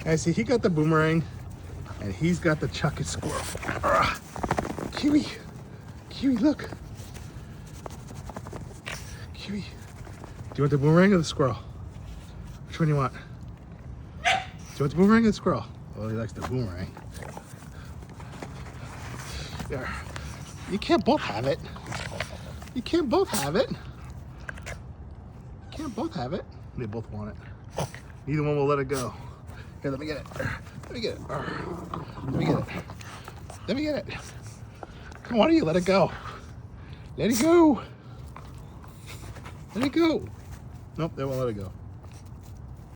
And see, he got the Boomerang, and he's got the Chuckit squirrel. Kiwi, Kiwi, look. Kiwi, do you want the Boomerang or the squirrel? Which one do you want? Do you want the Boomerang or the squirrel? Oh, he likes the Boomerang. There. You can't both have it. You can't both have it. You can't both have it. They both want it. Neither one will let it go. Here, let me get it. Let me get it. Let me get it. Let me get it. Come on, you let it go. Let it go. Let it go. Nope, they won't let it go.